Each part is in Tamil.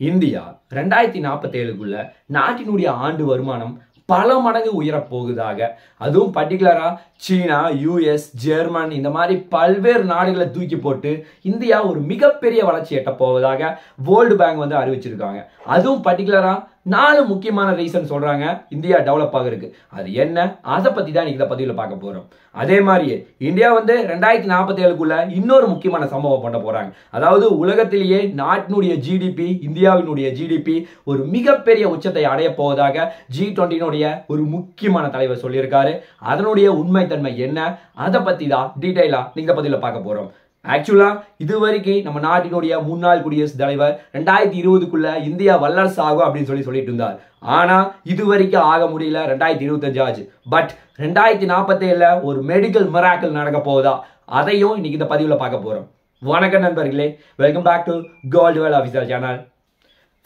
இந்தியா 2047க்குள்ள நாட்டினுடைய ஆண்டு வருமானம் பல மடங்கு உயரப் போகுதாக, அதுவும் பர்டிகுலரா சீனா, யூஎஸ், ஜெர்மன் இந்த மாதிரி பல்வேறு நாடுகளை தூக்கி போட்டு இந்தியா ஒரு மிகப்பெரிய வளர்ச்சி எட்ட போவதாக வேர்ல்டு பேங்க் வந்து அறிவிச்சிருக்காங்க. அதுவும் பர்டிகுலரா 4 முக்கியமான ரீசன் சொல்றாங்க இந்தியா டெவலப் ஆகிறதுக்கு. அது என்ன, அதை பத்தி தான் இந்த பதிவுல பார்க்க போறோம். அதே மாதிரியே இந்தியா வந்து 2047க்குள்ள இன்னொரு முக்கியமான சம்பவம் பண்ண போறாங்க. அதாவது உலகத்திலேயே நாட்டினுடைய ஜிடிபி, இந்தியாவினுடைய ஜிடிபி ஒரு மிகப்பெரிய உச்சத்தை அடைய போவதாக G20 ஒரு முக்கியமான தலைவர் சொல்லியிருக்காரு. அதனுடைய உண்மைத்தன்மை என்ன, அதை பத்தி தான் டீடைலா இந்த பதிவுல பார்க்க போறோம். ஆக்சுவலா இது வரைக்கும் நம்ம நாட்டினுடைய முன்னாள் குடியரசுத் தலைவர் 2020க்குள்ள இந்தியா வல்லரசு ஆகும் அப்படின்னு சொல்லிட்டு இருந்தார். ஆனா இது வரைக்கும் ஆக முடியல. 2025 ஆச்சு. பட் 2047ல ஒரு மெடிக்கல் மிராக்கிள் நடக்க போகுதா, அதையும் இன்னைக்கு இந்த பதிவுல பார்க்க போறோம். வணக்கம் நண்பர்களே, welcome back to gold Vel official channel.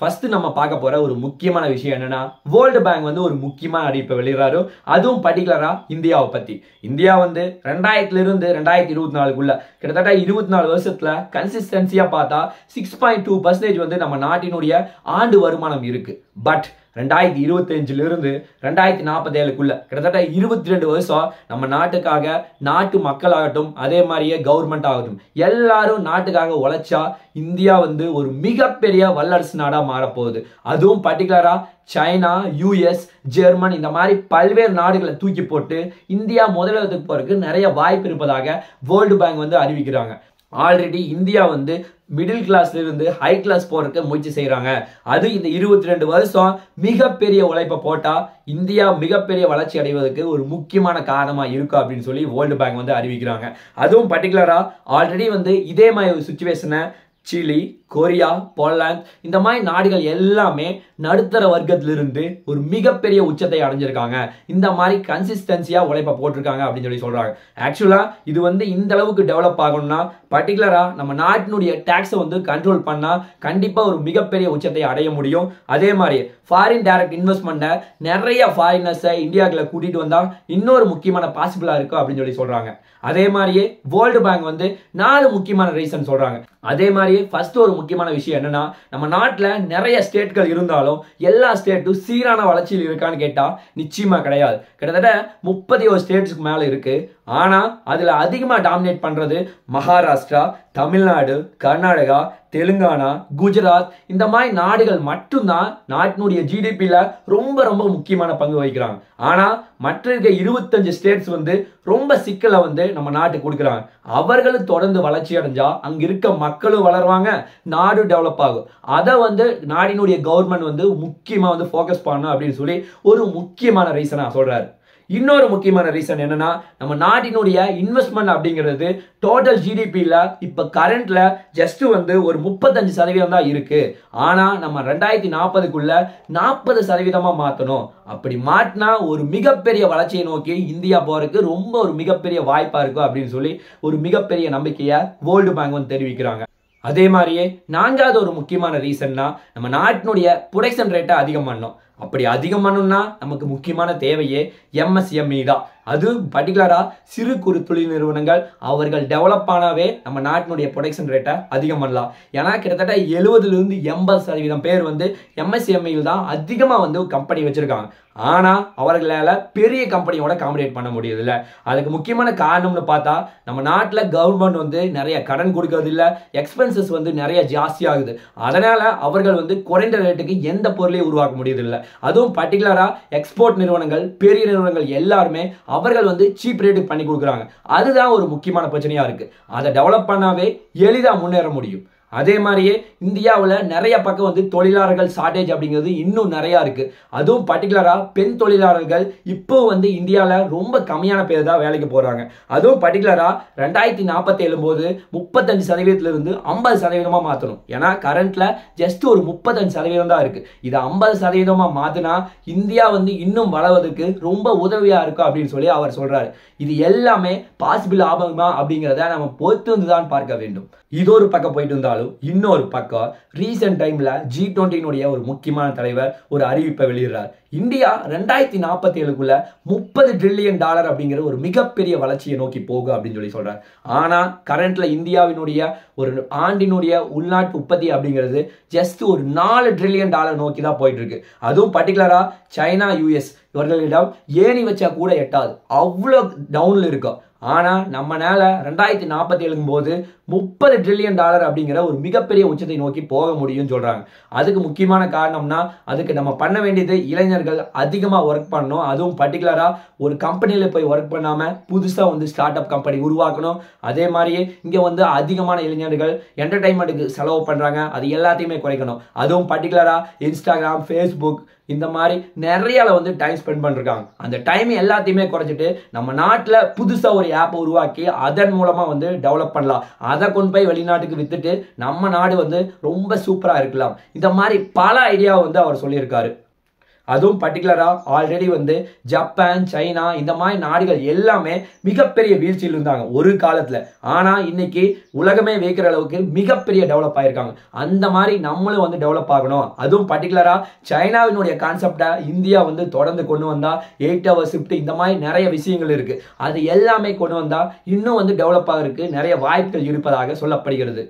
First நம்ம பார்க்க போற ஒரு முக்கியமான விஷயம் என்னன்னா, வேர்ல்டு பேங்க் வந்து ஒரு முக்கியமான அறிவிப்பை வெளியிடறாரு. அதுவும் பர்டிகுலரா இந்தியாவை பத்தி. இந்தியா வந்து 2000 இருந்து 2024க்குள்ள கிட்டத்தட்ட 24 வருஷத்துல கன்சிஸ்டன்சியா பார்த்தா 6.2% வந்து நம்ம நாட்டினுடைய ஆண்டு வருமானம் இருக்கு. பட் 2025 இருந்து 2047க்குள்ள கிட்டத்தட்ட 22 வருஷம் நம்ம நாட்டுக்காக, நாட்டு மக்கள் ஆகட்டும், அதே மாதிரியே கவர்மெண்ட் ஆகட்டும், எல்லாரும் நாட்டுக்காக உழைச்சா இந்தியா வந்து ஒரு மிகப்பெரிய வல்லரசு நாடா மாறப்போகுது. அதுவும் பர்டிகுலரா சைனா, யூஎஸ், ஜெர்மன் இந்த மாதிரி பல்வேறு நாடுகளை தூக்கி போட்டு இந்தியா முதலிடத்துக்கு போறதுக்கு நிறைய வாய்ப்பு இருப்பதாக வேர்ல்டு பேங்க் வந்து அறிவிக்கிறாங்க. ஆல்ரெடி இந்தியா வந்து மிடில் கிளாஸ்ல இருந்து ஹை கிளாஸ் போறதுக்கு முயற்சி செய்யறாங்க. அது இந்த 22 வருஷம் மிகப்பெரிய உழைப்பை போட்டா இந்தியா மிகப்பெரிய வளர்ச்சி அடைவதற்கு ஒரு முக்கியமான காரணமா இருக்கும் அப்படின்னு சொல்லி வேர்ல்டு பேங்க் வந்து அறிவிக்கிறாங்க. அதுவும் பர்டிகுலரா ஆல்ரெடி வந்து இதே மாதிரி ஒரு சுச்சுவேஷனை சிலி, கொரியா, போலாந்து இந்த மாதிரி நாடுகள் எல்லாமே நடுத்தர வர்க்கத்திலிருந்து ஒரு மிகப்பெரிய உச்சத்தை அடைஞ்சிருக்காங்க. இந்த மாதிரி கன்சிஸ்டன்சியா உழைப்ப போட்டிருக்காங்க அப்படின்னு சொல்றாங்க. ஆக்சுவலா இது வந்து இந்த அளவுக்கு டெவலப் ஆகணும்னா பர்டிகுலரா நம்ம நாட்டினுடைய டாக்ஸை வந்து கண்ட்ரோல் பண்ணா கண்டிப்பா ஒரு மிகப்பெரிய உச்சத்தை அடைய முடியும். அதே மாதிரி ஃபாரின் டைரக்ட் இன்வெஸ்ட்மெண்ட்டை நிறைய ஃபாரினர்ஸை இந்தியாவுக்குள்ள கூட்டிட்டு வந்தா இன்னொரு முக்கியமான பாசிபிளா இருக்கும் அப்படின்னு சொல்றாங்க. அதே மாதிரியே வேர்ல்டு பேங்க் வந்து 4 முக்கியமான ரீசன் சொல்றாங்க. அதே மாதிரியே ஃபர்ஸ்ட் ஒரு முக்கியமான விஷயம் என்னன்னா, நம்ம நாட்டுல நிறைய ஸ்டேட்கள் இருந்தாலும் எல்லா ஸ்டேட்டும் சீரான வளர்ச்சியில் இருக்கான்னு கேட்டா நிச்சயமா கிடையாது. கிட்டத்தட்ட 31 ஸ்டேட்ஸ்க்கு மேல இருக்கு. ஆனா அதுல அதிகமா டாமினேட் பண்றது மகாராஷ்டிரா, தமிழ்நாடு, கர்நாடகா, தெலுங்கானா, குஜராத் இந்த மாதிரி நாடுகள் மட்டும்தான் நாட்டினுடைய ஜிடிபியில ரொம்ப ரொம்ப முக்கியமான பங்கு வகிக்கிறாங்க. ஆனா மற்ற 25 ஸ்டேட்ஸ் வந்து ரொம்ப சிக்கலை வந்து நம்ம நாட்டுக்கு கொடுக்குறாங்க. அவர்களும் தொடர்ந்து வளர்ச்சி அடைஞ்சா அங்க இருக்க மக்களும் வளருவாங்க, நாடு டெவலப் ஆகும். அதை வந்து நாட்டினுடைய கவர்மெண்ட் வந்து முக்கியமா வந்து ஃபோக்கஸ் பண்ணணும் அப்படின்னு சொல்லி ஒரு முக்கியமான ரீசனா சொல்றாரு. இன்னொரு முக்கியமான ரீசன் என்னன்னா, நம்ம நாட்டினுடைய இன்வெஸ்ட்மெண்ட் அப்படிங்கிறது டோட்டல் ஜிடிபியில இப்ப கரண்ட்ல ஜஸ்ட் வந்து ஒரு 35% தான் இருக்கு. ஆனா நம்ம 2040க்குள்ள 40% மாத்தணும். அப்படி மாட்டினா ஒரு மிகப்பெரிய வளர்ச்சியை நோக்கி இந்தியா போறதுக்கு ரொம்ப ஒரு மிகப்பெரிய வாய்ப்பா இருக்கும் அப்படின்னு சொல்லி ஒரு மிகப்பெரிய நம்பிக்கையை வேர்ல்டு பேங்க் வந்து தெரிவிக்கிறாங்க. அதே மாதிரியே 4வது ஒரு முக்கியமான ரீசன்னா, நம்ம நாட்டினுடைய ப்ரொடக்ஷன் ரேட்டை அதிகம் பண்ணணும். அப்படி அதிகம் பண்ணணும்னா நமக்கு முக்கியமான தேவையே MSME தான். அது பர்டிகுலரா சிறு குறு தொழில் நிறுவனங்கள் அவர்கள் டெவலப் ஆனாவே நம்ம நாட்டினுடைய ப்ரொடக்ஷன் ரேட்டை அதிகம் பண்ணலாம். ஏன்னா கிட்டத்தட்ட 70 இருந்து 80% பேர் வந்து MSMEயில் தான் அதிகமா வந்து கம்பெனி வச்சிருக்காங்க. ஆனா அவர்களால பெரிய கம்பெனியோட காம்படிட் பண்ண முடியதில்லை. அதுக்கு முக்கியமான காரணம்னு பார்த்தா, நம்ம நாட்டில் கவர்மெண்ட் வந்து நிறைய கடன் கொடுக்கறது இல்லை, எக்ஸ்பென்சஸ் வந்து நிறைய ஜாஸ்தி ஆகுது. அதனால அவர்கள் வந்து குறைந்த ரேட்டுக்கு எந்த பொருளையும் உருவாக்க முடியதில்லை. அதுவும் பர்டிகுலரா எக்ஸ்போர்ட் நிறுவனங்கள், பெரிய நிறுவனங்கள் எல்லாருமே அவர்கள் வந்து சீப் ரேட்டுக்கு பண்ணி கொடுக்குறாங்க. அதுதான் ஒரு முக்கியமான பிரச்சனையா இருக்கு. அதை டெவலப் பண்ணாவே எளிதா முன்னேற முடியும். அதே மாதிரியே இந்தியாவில் நிறைய பக்கம் வந்து தொழிலாளர்கள் ஷார்டேஜ் அப்படிங்கிறது இன்னும் நிறைய இருக்கு. அதுவும் பர்டிகுலரா பெண் தொழிலாளர்கள் இப்போ வந்து இந்தியாவில் ரொம்ப கம்மியான பேர் தான் வேலைக்கு போறாங்க. அதுவும் பர்டிகுலரா 2047 போது 35% இருந்து 50% மாற்றணும். ஏன்னா கரண்ட்ல ஜஸ்ட் ஒரு 35% தான் இருக்கு. இது 50% மாத்தினா இந்தியா வந்து இன்னும் வளர்வதற்கு ரொம்ப உதவியா இருக்கும் அப்படின்னு சொல்லி அவர் சொல்றாரு. இது எல்லாமே பாசிபிள் ஆகுமா அப்படிங்கிறத நம்ம பொறுத்து வந்து தான் பார்க்க வேண்டும். இது ஒரு பக்கம் போயிட்டு இருந்தாலும் இன்னொரு பக்கம் ரீசெண்ட் டைம்ல G20 ஒரு முக்கியமான தலைவர் ஒரு அறிவிப்பை வெளியிடுறார். இந்தியா 2047க்குள்ள $30 trillion அப்படிங்கிற ஒரு மிகப்பெரிய வளர்ச்சியை நோக்கி போகும் அப்படின்னு சொல்றாரு. ஆனா கரண்ட்ல இந்தியாவினுடைய ஒரு ஆண்டினுடைய உள்நாட்டு உற்பத்தி அப்படிங்கிறது ஜஸ்ட் ஒரு $4 ட்ரில்லியன் நோக்கி தான் போயிட்டு இருக்கு. அதுவும் பர்டிகுலரா சைனா US இவர்களிடம் ஏணி வச்சா கூட எட்டாது, அவ்வளோ டவுன்ல இருக்கும். ஆனா நம்மனால 2047 போது $30 ட்ரில்லியன் அப்படிங்கிற ஒரு மிகப்பெரிய உச்சத்தை நோக்கி போக முடியும்னு சொல்றாங்க. அதுக்கு முக்கியமான காரணம்னா அதுக்கு நம்ம பண்ண வேண்டியது இளைஞர்கள் அதிகமா ஒர்க் பண்ணணும். அதுவும் பர்டிகுலரா ஒரு கம்பெனியில போய் ஒர்க் பண்ணாம புதுசா வந்து ஸ்டார்ட் அப் கம்பெனி உருவாக்கணும். அதே மாதிரியே இங்க வந்து அதிகமான இளைஞர்கள் என்டர்டைன்மெண்ட்டுக்கு செலவு பண்றாங்க, அது எல்லாத்தையுமே குறைக்கணும். அதுவும் பர்டிகுலரா இன்ஸ்டாகிராம், ஃபேஸ்புக் இந்த மாதிரி நிறைய வந்து டைம் ஸ்பெண்ட் பண்ணிருக்காங்க. அந்த டைம் எல்லாத்தையுமே குறைச்சிட்டு நம்ம நாட்டில் புதுசா ஒரு ஆப் உருவாக்கி அதன் மூலமா வந்து டெவலப் பண்ணலாம். அதை கொண்டு போய் வெளிநாட்டுக்கு வித்துட்டு நம்ம நாடு வந்து ரொம்ப சூப்பரா இருக்கலாம். இந்த மாதிரி பல ஐடியா வந்து அவர் சொல்லியிருக்காரு. அதுவும் பர்டிகுலரா ஆல்ரெடி வந்து ஜப்பான், சைனா இந்த மாதிரி நாடுகள் எல்லாமே மிகப்பெரிய வீழ்ச்சியில் இருந்தாங்க ஒரு காலத்துல. ஆனா இன்னைக்கு உலகமே வைக்கிற அளவுக்கு மிகப்பெரிய டெவலப் ஆயிருக்காங்க. அந்த மாதிரி நம்மளும் வந்து டெவலப் ஆகணும். அதுவும் பர்டிகுலரா சைனாவினுடைய கான்செப்டை இந்தியா வந்து தொடர்ந்து கொண்டு வந்தா 8 hour shift இந்த மாதிரி நிறைய விஷயங்கள் இருக்கு. அது எல்லாமே கொண்டு வந்தா இன்னும் வந்து டெவலப் ஆகிறதுக்கு நிறைய வாய்ப்புகள் இருப்பதாக சொல்லப்படுகிறது.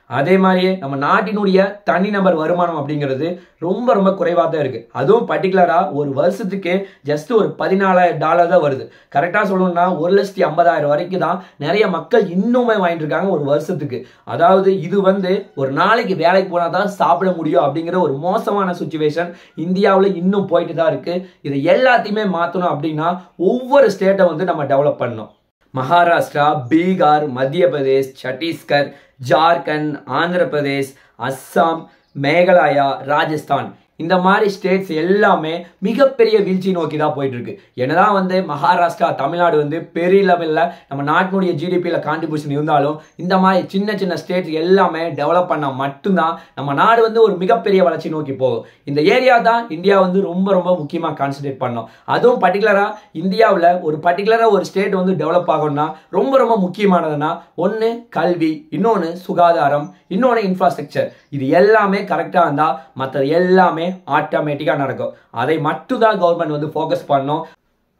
அதே மாதிரியே நம்ம நாட்டினுடைய தனிநபர் வருமானம் அப்படிங்கிறது ரொம்ப ரொம்ப குறைவாக தான் இருக்கு. அதுவும் பர்டிகுலரா ஒரு வருஷத்துக்கு ஜஸ்ட் ஒரு $14,000 தான் வருது. கரெக்டா சொல்லணும்னா 1,50,000 வரைக்கும் தான் நிறைய மக்கள் இன்னுமே வாங்கிட்டு இருக்காங்க ஒரு வருஷத்துக்கு. அதாவது இது வந்து ஒரு நாளைக்கு வேலைக்கு போனா தான் சாப்பிட முடியும் அப்படிங்கிற ஒரு மோசமான சுச்சுவேஷன் இந்தியாவில் இன்னும் போயிட்டு தான் இருக்கு. இதை எல்லாத்தையுமே மாற்றணும் அப்படின்னா ஒவ்வொரு ஸ்டேட்டை வந்து நம்ம டெவலப் பண்ணணும். மகாராஷ்டிரா, பீகார், மத்திய பிரதேஷ், சத்தீஸ்கர், ஜார்க்கண்ட், ஆந்திர பிரதேஷ், அஸ்ஸாம், மேகாலயா, ராஜஸ்தான் இந்த மாதிரி ஸ்டேட்ஸ் எல்லாமே மிகப்பெரிய வீழ்ச்சி நோக்கி தான் போயிட்டு இருக்கு. என்னதான் வந்து மகாராஷ்டிரா, தமிழ்நாடு வந்து பெரிய லெவலில் நம்ம நாட்டினுடைய ஜிடிபியில் கான்ட்ரிபியூஷன் இருந்தாலும் இந்த மாதிரி சின்ன சின்ன ஸ்டேட்ஸ் எல்லாமே டெவலப் பண்ணால் மட்டும்தான் நம்ம நாடு வந்து ஒரு மிகப்பெரிய வளர்ச்சி நோக்கி போகும். இந்த ஏரியா தான் இந்தியா வந்து ரொம்ப ரொம்ப முக்கியமாக கான்சன்ட்ரேட் பண்ணணும். அதுவும் பர்டிகுலராக இந்தியாவில் ஒரு பர்டிகுலராக ஒரு ஸ்டேட் வந்து டெவலப் ஆகணும்னா ரொம்ப ரொம்ப முக்கியமானதுன்னா ஒன்று கல்வி, இன்னொன்று சுகாதாரம், இன்னொன்று இன்ஃப்ராஸ்ட்ரக்சர். இது எல்லாமே கரெக்டாக இருந்தால் மற்றது எல்லாமே ஆட்டோமேட்டிக்கா நடக்கும். அதை மட்டும் தான் கவர்மெண்ட் வந்து ஃபோக்கஸ் பண்ணணும்.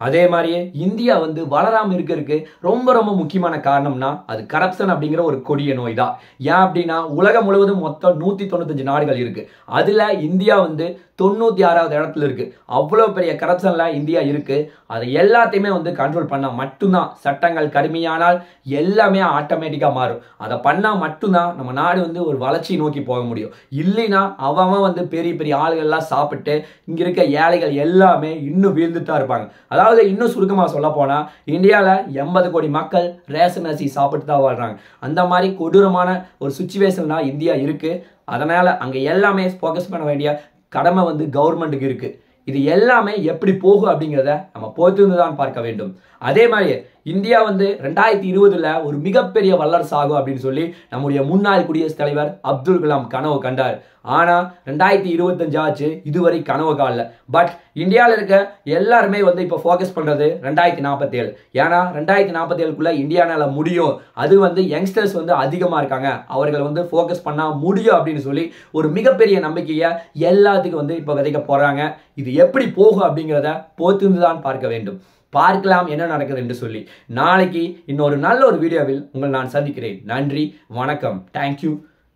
அதே மாதிரியே இந்தியா வந்து வளராம இருக்கிறதுக்கு ரொம்ப ரொம்ப முக்கியமான காரணம்னா அது கரப்ஷன் அப்படிங்கிற ஒரு கொடிய நோய் தான். ஏன் அப்படின்னா உலகம் முழுவதும் மொத்தம் 195 நாடுகள் இருக்கு. அதுல இந்தியா வந்து 96வது இடத்துல இருக்கு. அவ்வளவு பெரிய கரப்ஷன்ல இந்தியா இருக்கு. அதை எல்லாத்தையுமே வந்து கண்ட்ரோல் பண்ணா மட்டும்தான், சட்டங்கள் கடுமையானால் எல்லாமே ஆட்டோமேட்டிக்கா மாறும். அதை பண்ணா மட்டும்தான் நம்ம நாடு வந்து ஒரு வளர்ச்சி நோக்கி போக முடியும். இல்லைன்னா அவன் வந்து பெரிய பெரிய ஆளுகள்லாம் சாப்பிட்டு இங்க இருக்க ஏழைகள் எல்லாமே இன்னும் வீழ்ந்துட்டு தான் இருப்பாங்க. அதாவது இன்னும் சுருக்கமாக சொல்ல போனா இந்தியாவில் 80 கோடி மக்கள் ரேஷன் அரிசி சாப்பிட்டு தான் வாழ்றாங்க. அந்த மாதிரி கொடூரமான ஒரு சுச்சுவேஷன் தான் இந்தியா இருக்கு. அதனால அங்க எல்லாமே ஃபோக்கஸ் பண்ண வேண்டிய கடமை வந்து கவர்மெண்ட்டுக்கு இருக்கு. இது எல்லாமே எப்படி போகும் அப்படிங்கிறத நம்ம பொறுத்திருந்து தான் பார்க்க வேண்டும். அதே மாதிரி இந்தியா வந்து 2020 ஒரு மிகப்பெரிய வல்லரசு ஆகும் அப்படின்னு சொல்லி நம்முடைய முன்னாள் குடியரசுத் தலைவர் அப்துல் கலாம் கனவு கண்டார். ஆனா 2025 ஆச்சு, இதுவரை கனவு காணல. பட் இந்தியாவில் இருக்க எல்லாருமே வந்து இப்போ ஃபோக்கஸ் பண்றது 2047. ஏன்னா 2047க்குள்ள இந்தியானால முடியும், அது வந்து யங்ஸ்டர்ஸ் வந்து அதிகமா இருக்காங்க, அவர்கள் வந்து ஃபோக்கஸ் பண்ணா முடியும் அப்படின்னு சொல்லி ஒரு மிகப்பெரிய நம்பிக்கையை எல்லாத்துக்கும் வந்து இப்போ விதைக்க போறாங்க. இது எப்படி போகும் அப்படிங்கிறத பொறுத்திருந்து தான் பார்க்க வேண்டும். பார்க்கலாம் என்ன நடக்குது என்று சொல்லி. நாளைக்கு இன்னொரு நல்ல ஒரு வீடியோவில் உங்களை நான் சந்திக்கிறேன். நன்றி, வணக்கம், தேங்க்யூ,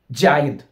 ஜெய் ஹிந்த்.